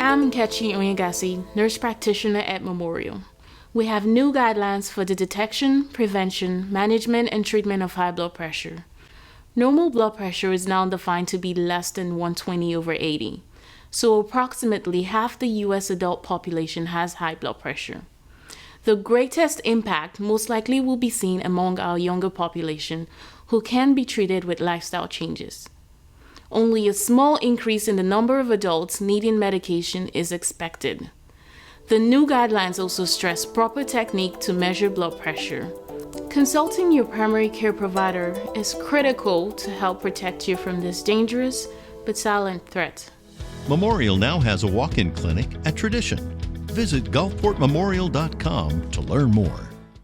I'm Nkechi Onyegasi, Nurse Practitioner at Memorial. We have new guidelines for the detection, prevention, management, and treatment of high blood pressure. Normal blood pressure is now defined to be less than 120/80, so approximately half the U.S. adult population has high blood pressure. The greatest impact most likely will be seen among our younger population, who can be treated with lifestyle changes. Only a small increase in the number of adults needing medication is expected. The new guidelines also stress proper technique to measure blood pressure. Consulting your primary care provider is critical to help protect you from this dangerous but silent threat. Memorial now has a walk-in clinic at Tradition. Visit gulfportmemorial.com to learn more.